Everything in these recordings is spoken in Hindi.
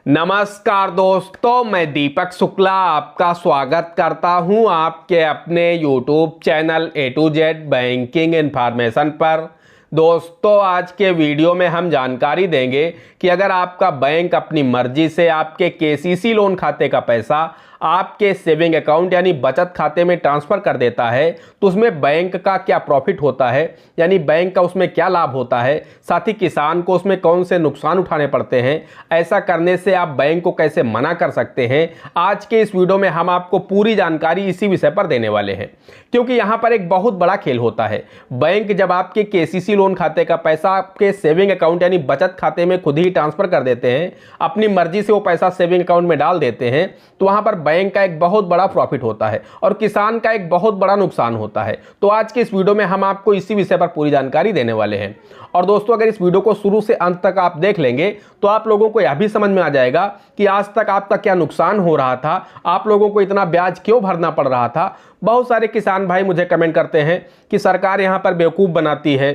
नमस्कार दोस्तों, मैं दीपक शुक्ला आपका स्वागत करता हूं आपके अपने YouTube channel A to Z banking information पर। दोस्तों, आज के वीडियो में हम जानकारी देंगे कि अगर आपका बैंक अपनी मर्जी से आपके KCC लोन खाते का पैसा आपके सेविंग अकाउंट यानी बचत खाते में ट्रांसफ़र कर देता है तो उसमें बैंक का क्या प्रॉफिट होता है, यानी बैंक का उसमें क्या लाभ होता है, साथ ही किसान को उसमें कौन से नुकसान उठाने पड़ते हैं, ऐसा करने से आप बैंक को कैसे मना कर सकते हैं। आज के इस वीडियो में हम आपको पूरी जानकारी इसी विषय पर देने वाले हैं, क्योंकि यहाँ पर एक बहुत बड़ा खेल होता है। बैंक जब आपके KCC लोन खाते का पैसा आपके सेविंग अकाउंट यानी बचत खाते में खुद ही ट्रांसफ़र कर देते हैं, अपनी मर्जी से वो पैसा सेविंग अकाउंट में डाल देते हैं, तो वहाँ पर बैंक का एक बहुत बड़ा प्रॉफिट होता है और किसान का एक बहुत बड़ा नुकसान होता है। तो आज के इस वीडियो में हम आपको इसी विषय पर पूरी जानकारी देने वाले हैं। और दोस्तों, अगर इस वीडियो को शुरू से अंत तक आप देख लेंगे तो आप लोगों को यह भी समझ में आ जाएगा कि आज तक आपका क्या नुकसान हो रहा था, आप लोगों को इतना ब्याज क्यों भरना पड़ रहा था। बहुत सारे किसान भाई मुझे कमेंट करते हैं कि सरकार यहाँ पर बेवकूफ़ बनाती है,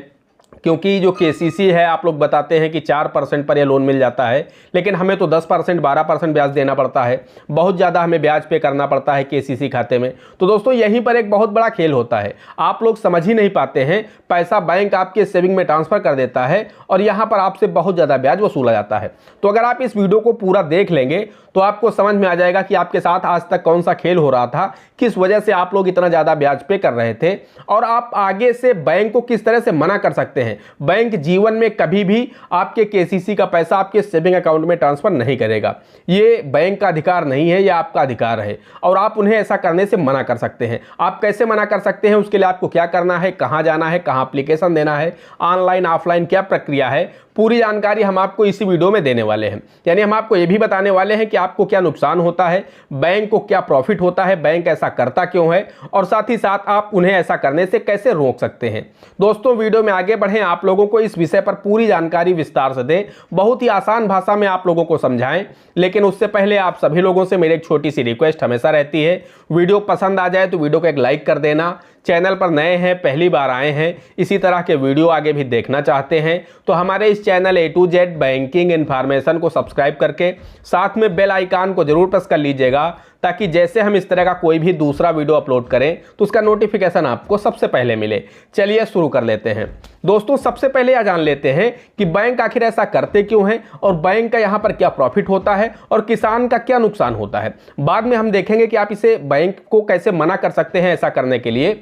क्योंकि जो KCC है आप लोग बताते हैं कि 4% पर यह लोन मिल जाता है, लेकिन हमें तो 10% 12% ब्याज देना पड़ता है, बहुत ज़्यादा हमें ब्याज पे करना पड़ता है KCC खाते में। तो दोस्तों, यहीं पर एक बहुत बड़ा खेल होता है, आप लोग समझ ही नहीं पाते हैं। पैसा बैंक आपके सेविंग में ट्रांसफ़र कर देता है और यहाँ पर आपसे बहुत ज़्यादा ब्याज वसूला जाता है। तो अगर आप इस वीडियो को पूरा देख लेंगे तो आपको समझ में आ जाएगा कि आपके साथ आज तक कौन सा खेल हो रहा था, किस वजह से आप लोग इतना ज़्यादा ब्याज पे कर रहे थे और आप आगे से बैंक को किस तरह से मना कर सकते हैं। बैंक जीवन में कभी भी आपके KCC का पैसा आपके सेविंग अकाउंट में ट्रांसफ़र नहीं करेगा। ये बैंक का अधिकार नहीं है, यह आपका अधिकार है और आप उन्हें ऐसा करने से मना कर सकते हैं। आप कैसे मना कर सकते हैं, उसके लिए आपको क्या करना है, कहाँ जाना है, कहाँ एप्लीकेशन देना है, ऑनलाइन ऑफलाइन क्या प्रक्रिया है, पूरी जानकारी हम आपको इसी वीडियो में देने वाले हैं। यानी हम आपको ये भी बताने वाले हैं कि आपको क्या नुकसान होता है, बैंक को क्या प्रॉफिट होता है, बैंक ऐसा करता क्यों है और साथ ही साथ आप उन्हें ऐसा करने से कैसे रोक सकते हैं। दोस्तों, वीडियो में आगे बढ़ें, आप लोगों को इस विषय पर पूरी जानकारी विस्तार से दें, बहुत ही आसान भाषा में आप लोगों को समझाएं। लेकिन उससे पहले आप सभी लोगों से मेरी एक छोटी सी रिक्वेस्ट हमेशा रहती है, वीडियो पसंद आ जाए तो वीडियो को एक लाइक कर देना। चैनल पर नए हैं, पहली बार आए हैं, इसी तरह के वीडियो आगे भी देखना चाहते हैं तो हमारे इस channel A to Z banking information को सब्सक्राइब करके साथ में बेल आइकन को जरूर प्रेस कर लीजिएगा, ताकि जैसे हम इस तरह का कोई भी दूसरा वीडियो अपलोड करें तो उसका नोटिफिकेशन आपको सबसे पहले मिले। चलिए शुरू कर लेते हैं। दोस्तों, सबसे पहले यह जान लेते हैं कि बैंक आखिर ऐसा करते क्यों हैं और बैंक का यहाँ पर क्या प्रॉफिट होता है और किसान का क्या नुकसान होता है। बाद में हम देखेंगे कि आप इसे बैंक को कैसे मना कर सकते हैं ऐसा करने के लिए,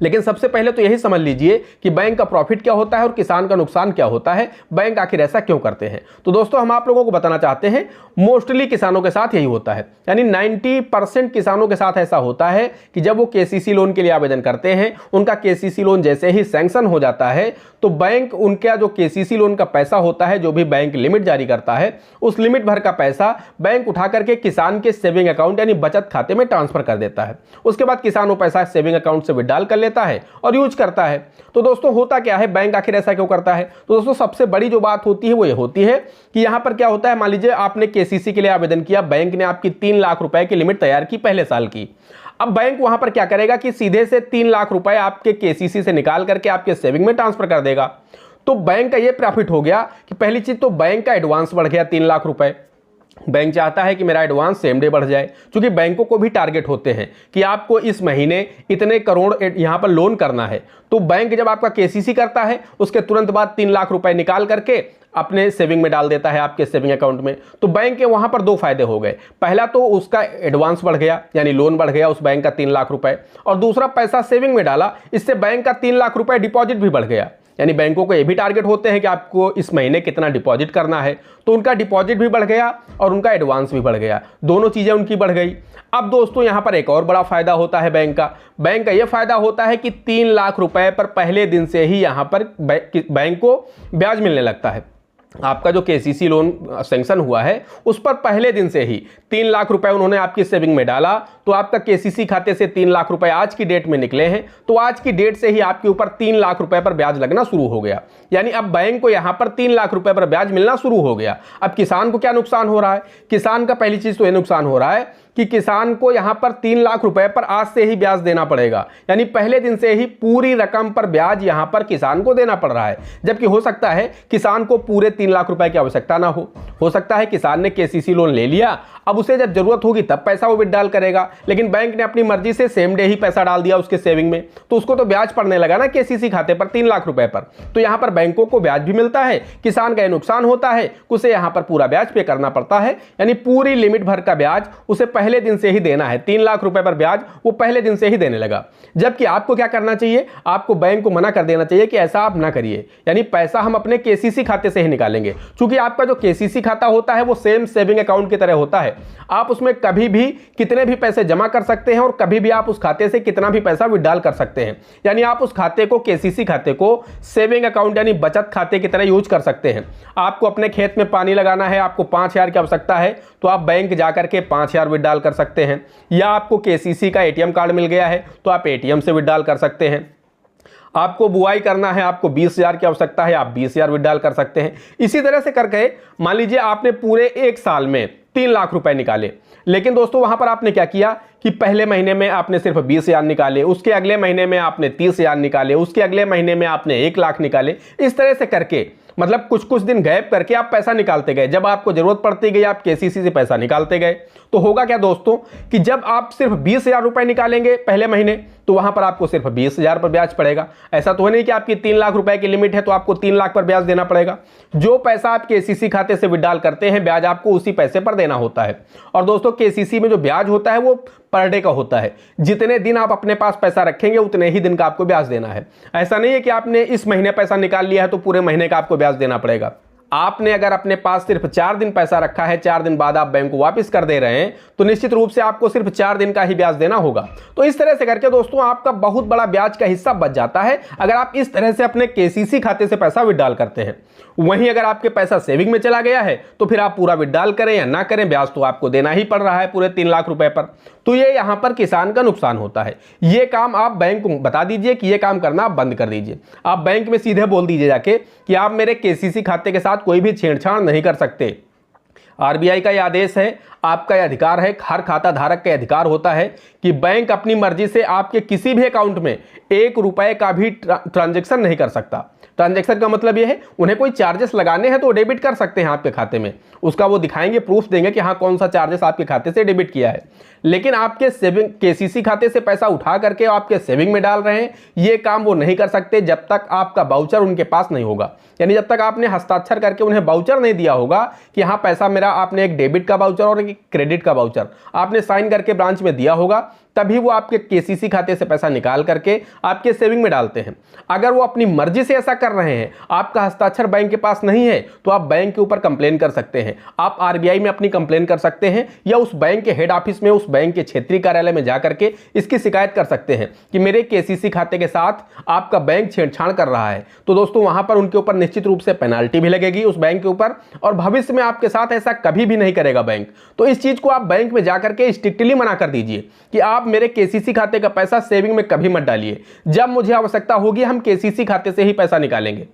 लेकिन सबसे पहले तो यही समझ लीजिए कि बैंक का प्रॉफिट क्या होता है और किसान का नुकसान क्या होता है, बैंक आखिर ऐसा क्यों करते हैं। तो दोस्तों, हम आप लोगों को बताना चाहते हैं, मोस्टली किसानों के साथ यही होता है, यानी 90% किसानों के साथ ऐसा होता है कि जब वो KCC लोन के लिए आवेदन करते हैं, उनका KCC लोन जैसे ही सैंक्शन हो जाता है तो बैंक उनका जो KCC लोन का पैसा होता है, जो भी बैंक लिमिट जारी करता है, उस लिमिट भर का पैसा बैंक उठा करके किसान के सेविंग अकाउंट यानी बचत खाते में ट्रांसफर कर देता है। उसके बाद किसान वो पैसा सेविंग अकाउंट से विड्रॉल कर लेता है और यूज करता है। तो दोस्तों, होता क्या है, बैंक आखिर ऐसा क्यों करता है। तो दोस्तों, सबसे बड़ी जो बात होती है वो ये होती है कि यहां पर क्या होता है, मान लीजिए आपने KCC के लिए आवेदन किया, बैंक ने आपकी 3 लाख रुपए की लिमिट तैयार की पहले साल की। अब बैंक वहां पर क्या करेगा कि सीधे से 3 लाख रुपए आपके KCC से निकाल करके आपके सेविंग में ट्रांसफर कर देगा। तो बैंक का ये प्रॉफिट हो गया कि पहली चीज तो बैंक का एडवांस बढ़ गया 3 लाख रुपए। बैंक चाहता है कि मेरा एडवांस सेम डे बढ़ जाए, क्योंकि बैंकों को भी टारगेट होते हैं कि आपको इस महीने इतने करोड़ यहाँ पर लोन करना है। तो बैंक जब आपका KCC करता है, उसके तुरंत बाद 3 लाख रुपए निकाल करके अपने सेविंग में डाल देता है आपके सेविंग अकाउंट में। तो बैंक के वहां पर 2 फायदे हो गए, पहला तो उसका एडवांस बढ़ गया यानी लोन बढ़ गया उस बैंक का 3 लाख रुपए, और दूसरा पैसा सेविंग में डाला, इससे बैंक का 3 लाख रुपए डिपॉजिट भी बढ़ गया। यानी बैंकों को ये भी टारगेट होते हैं कि आपको इस महीने कितना डिपॉजिट करना है, तो उनका डिपॉजिट भी बढ़ गया और उनका एडवांस भी बढ़ गया, दोनों चीज़ें उनकी बढ़ गई। अब दोस्तों, यहाँ पर एक और बड़ा फायदा होता है बैंक का यह फायदा होता है कि 3 लाख रुपए पर पहले दिन से ही यहाँ पर बैंक को ब्याज मिलने लगता है। आपका जो KCC लोन सैंक्शन हुआ है उस पर पहले दिन से ही 3 लाख रुपए उन्होंने आपकी सेविंग में डाला, तो आपका KCC खाते से 3 लाख रुपए आज की डेट में निकले हैं, तो आज की डेट से ही आपके ऊपर 3 लाख रुपए पर ब्याज लगना शुरू हो गया। यानी अब बैंक को यहां पर 3 लाख रुपए पर ब्याज मिलना शुरू हो गया। अब किसान को क्या नुकसान हो रहा है, किसान का पहली चीज तो यह नुकसान हो रहा है कि किसान को यहां पर 3 लाख रुपए पर आज से ही ब्याज देना पड़ेगा, यानी पहले दिन से ही पूरी रकम पर ब्याज यहां पर किसान को देना पड़ रहा है। जबकि हो सकता है किसान को पूरे 3 लाख रुपए की आवश्यकता ना हो सकता है किसान ने केसीसी लोन ले लिया, अब उसे जब जरूरत होगी तब पैसा वो विड्रॉल करेगा, लेकिन बैंक ने अपनी मर्जी से सेम डे ही पैसा डाल दिया उसके सेविंग में, तो उसको तो ब्याज पड़ने लगा ना केसीसी खाते पर 3 लाख रुपए पर। तो यहां पर बैंकों को ब्याज भी मिलता है, किसान का नुकसान होता है, उसे यहां पर पूरा ब्याज पे करना पड़ता है, यानी पूरी लिमिट भर का ब्याज उसे पहले दिन से ही देना है। 3 लाख रुपए पर ब्याज वो पहले दिन से ही देने लगा। जबकि आपको क्या करना चाहिए, आपको बैंक को मना कर देना चाहिए कि ऐसा आप ना करिए, यानी पैसा हम अपने केसीसी खाते से ही निकालेंगे। क्योंकि आपका जो केसीसी खाता होता है वो सेम सेविंग अकाउंट की तरह होता है, आप उसमें कभी भी कितने भी पैसे जमा कर सकते हैं और कभी भी आप उस खाते से कितना भी पैसा विड्रॉल कर सकते हैं। यानी आप उस खाते को, केसीसी खाते को सेविंग अकाउंट यानी बचत खाते की तरह यूज कर सकते हैं। आपको अपने खेत में पानी लगाना है, आपको 5,000 की आवश्यकता है, तो आप बैंक जाकर के 5,000 विड्रॉल कर सकते हैं। या आपको केसीसी का एटीएम कार्ड मिल गया है तो आप एटीएम से विड्रॉल कर सकते हैं। आपको बुआई करना है, आपको 20,000 की आवश्यकता है, आप 20,000 विड्रॉल कर सकते हैं। इसी तरह से करके मान लीजिए आपने पूरे 1 साल में 3 लाख रुपए निकाले, लेकिन दोस्तों वहां पर आपने क्या किया कि पहले महीने में आपने सिर्फ 20,000 निकाले, उसके अगले महीने में आपने 30,000 निकाले, उसके अगले महीने में आपने 1 लाख निकाले। इस तरह से करके मतलब कुछ कुछ दिन गैप करके आप पैसा निकालते गए, जब आपको जरूरत पड़ती गई आप केसीसी से पैसा निकालते गए। तो होगा क्या दोस्तों कि जब आप सिर्फ 20,000 रुपए निकालेंगे पहले महीने, तो वहां पर आपको सिर्फ 20,000 पर ब्याज पड़ेगा। ऐसा तो है नहीं कि आपकी 3 लाख रुपए की लिमिट है तो आपको 3 लाख पर ब्याज देना पड़ेगा। जो पैसा आप केसीसी खाते से विड्रॉल करते हैं ब्याज आपको उसी पैसे पर देना होता है। और दोस्तों केसीसी में जो ब्याज होता है वो पर डे का होता है, जितने दिन आप अपने पास पैसा रखेंगे उतने ही दिन का आपको ब्याज देना है। ऐसा नहीं है कि आपने इस महीने पैसा निकाल लिया है तो पूरे महीने का आपको ब्याज देना पड़ेगा। आपने अगर अपने पास सिर्फ 4 दिन पैसा रखा है, 4 दिन बाद आप बैंक को वापस कर दे रहे हैं, तो निश्चित रूप से आपको सिर्फ 4 दिन का ही ब्याज देना होगा। तो इस तरह से करके दोस्तों आपका बहुत बड़ा ब्याज का हिस्सा बच जाता है अगर आप इस तरह से अपने केसीसी खाते से पैसा विड्रॉल करते हैं। वहीं अगर आपके पैसा सेविंग में चला गया है तो फिर आप पूरा विड्रॉल करें या ना करें, ब्याज तो आपको देना ही पड़ रहा है पूरे 3 लाख रुपए पर। तो ये यहां पर किसान का नुकसान होता है। ये काम आप बैंक को बता दीजिए कि ये काम करना आप बंद कर दीजिए। आप बैंक में सीधे बोल दीजिए जाके कि आप मेरे केसीसी खाते के साथ कोई भी छेड़छाड़ नहीं कर सकते। आरबीआई का यह आदेश है, आपका यह अधिकार है, हर खाता धारक का अधिकार होता है कि बैंक अपनी मर्जी से आपके किसी भी अकाउंट में 1 रुपए का भी ट्रांजैक्शन नहीं कर सकता। ट्रांजैक्शन का मतलब यह है उन्हें कोई चार्जेस लगाने हैं तो डेबिट कर सकते हैं आपके खाते में, उसका वो दिखाएंगे, प्रूफ देंगे कि हाँ कौन सा चार्जेस आपके खाते से डेबिट किया है। लेकिन आपके सेविंग केसीसी खाते से पैसा उठा करके आपके सेविंग में डाल रहे हैं, ये काम वो नहीं कर सकते जब तक आपका बाउचर उनके पास नहीं होगा। यानी जब तक आपने हस्ताक्षर करके उन्हें बाउचर नहीं दिया होगा कि हाँ पैसा मेरा, आपने एक डेबिट का बाउचर और एक क्रेडिट का बाउचर आपने साइन करके ब्रांच में दिया होगा, तभी वो आपके केसीसी खाते से पैसा निकाल करके आपके सेविंग में डालते हैं। अगर वो अपनी मर्जी से ऐसा कर रहे हैं, आपका हस्ताक्षर बैंक के पास नहीं है, तो आप बैंक के ऊपर कंप्लेन कर सकते हैं। आप आरबीआई में अपनी कंप्लेन कर सकते हैं या उस बैंक के हेड ऑफिस में, उस बैंक के क्षेत्रीय कार्यालय में जाकर के इसकी शिकायत कर सकते हैं कि मेरे केसीसी खाते के साथ आपका बैंक छेड़छाड़ कर रहा है। तो दोस्तों वहां पर उनके ऊपर निश्चित रूप से पेनाल्टी भी लगेगी उस बैंक के ऊपर, और भविष्य में आपके साथ ऐसा कभी भी नहीं करेगा बैंक। तो इस चीज को आप बैंक में जाकर के स्ट्रिक्टली मना कर दीजिए कि आप मेरे केसीसी खाते का पैसा सेविंग में कभी मत डालिए, जब मुझे आवश्यकता होगी हम केसीसी खाते से ही पैसा निकालेंगे।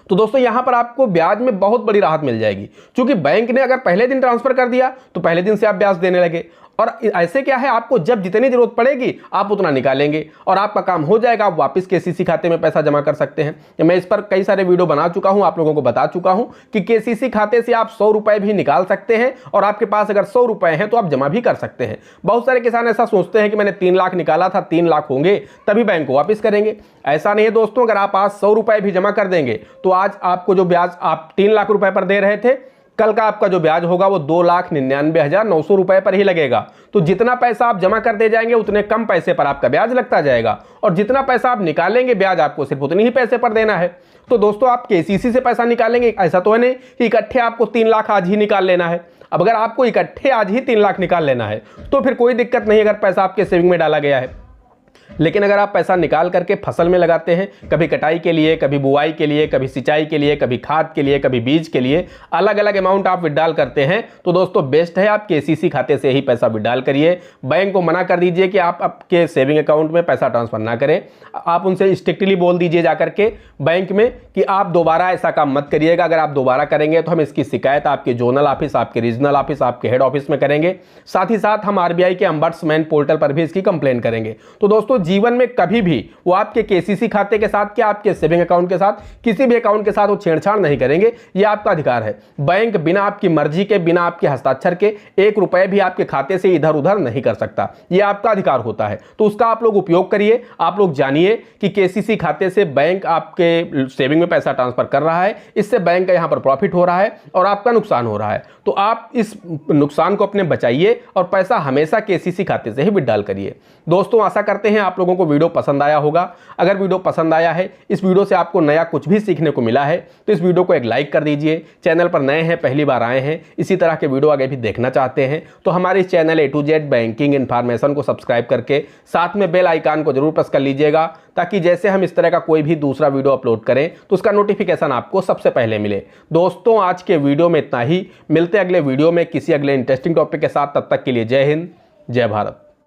तो दोस्तों यहां पर आपको ब्याज में बहुत बड़ी राहत मिल जाएगी, क्योंकि बैंक ने अगर पहले दिन ट्रांसफर कर दिया तो पहले दिन से आप ब्याज देने लगे, और ऐसे क्या है आपको जब जितनी जरूरत पड़ेगी आप उतना निकालेंगे और आपका काम हो जाएगा, आप वापस केसीसी खाते में पैसा जमा कर सकते हैं। मैं इस पर कई सारे वीडियो बना चुका हूं, आप लोगों को बता चुका हूं कि केसीसी खाते से आप 100 रुपए भी निकाल सकते हैं, और आपके पास अगर 100 रुपए हैं तो आप जमा भी कर सकते हैं। बहुत सारे किसान ऐसा सोचते हैं कि मैंने 3 लाख निकाला था, 3 लाख होंगे तभी बैंक को वापस करेंगे। ऐसा नहीं है दोस्तों, अगर आप आज 100 रुपए भी जमा कर देंगे तो आज आपको जो ब्याज आप 3 लाख रुपए पर दे रहे थे, कल का आपका जो ब्याज होगा वो 2,99,900 रुपए पर ही लगेगा। तो जितना पैसा आप जमा कर दे जाएंगे उतने कम पैसे पर आपका ब्याज लगता जाएगा, और जितना पैसा आप निकालेंगे ब्याज आपको सिर्फ उतनी ही पैसे पर देना है। तो दोस्तों आप केसीसी से पैसा निकालेंगे, ऐसा तो है नहीं कि इकट्ठे आपको 3 लाख आज ही निकाल लेना है। अब अगर आपको इकट्ठे आज ही 3 लाख निकाल लेना है तो फिर कोई दिक्कत नहीं अगर पैसा आपके सेविंग में डाला गया है। लेकिन अगर आप पैसा निकाल करके फसल में लगाते हैं, कभी कटाई के लिए, कभी बुआई के लिए, कभी सिंचाई के लिए, कभी खाद के लिए, कभी बीज के लिए, अलग अलग अमाउंट आप विड्रॉल करते हैं, तो दोस्तों बेस्ट है आप केसीसी खाते से ही पैसा विड्रॉल करिए। बैंक को मना कर दीजिए कि आप आपके सेविंग अकाउंट में पैसा ट्रांसफर ना करें। आप उनसे स्ट्रिक्टली बोल दीजिए जाकर के बैंक में कि आप दोबारा ऐसा काम मत करिएगा। अगर आप दोबारा करेंगे तो हम इसकी शिकायत आपके जोनल ऑफिस, आपके रीजनल ऑफिस, आपके हेड ऑफिस में करेंगे। साथ ही साथ हम आरबीआई के अम्बड्समैन पोर्टल पर भी इसकी कंप्लेन करेंगे। तो दोस्तों जीवन में कभी भी वो आपके केसीसी खाते के साथ क्या आपके सेविंग अकाउंट के साथ किसी भी अकाउंट के साथ वो छेड़छाड़ नहीं करेंगे। ये आपका अधिकार है। बैंक बिना आपकी मर्जी के, बिना आपके हस्ताक्षर के 1 रुपए भी आपके खाते से इधर उधर नहीं कर सकता। ये आपका अधिकार होता है, तो उसका आप लोग उपयोग करिए। आप लोग जानिए कि केसीसी खाते से बैंक आपके सेविंग में पैसा ट्रांसफर कर रहा है, इससे बैंक का यहां पर प्रॉफिट हो रहा है और आपका नुकसान हो रहा है। तो आप इस नुकसान को अपने बचाइए और पैसा हमेशा केसीसी खाते से ही विड्रॉल करिए। दोस्तों, आशा करते हैं आप लोगों को वीडियो पसंद आया होगा। अगर वीडियो पसंद आया है, इस वीडियो से आपको नया कुछ भी सीखने को मिला है, तो इस वीडियो को एक लाइक कर दीजिए। चैनल पर नए हैं, पहली बार आए हैं, इसी तरह के वीडियो आगे भी देखना चाहते हैं, तो हमारे इस channel A to Z banking information को सब्सक्राइब करके साथ में बेल आइकन को जरूर प्रेस कर लीजिएगा, ताकि जैसे हम इस तरह का कोई भी दूसरा वीडियो अपलोड करें तो उसका नोटिफिकेशन आपको सबसे पहले मिले। दोस्तों, आज के वीडियो में इतना ही। मिलते अगले वीडियो में किसी अगले इंटरेस्टिंग टॉपिक के साथ। तब तक के लिए जय हिंद, जय भारत।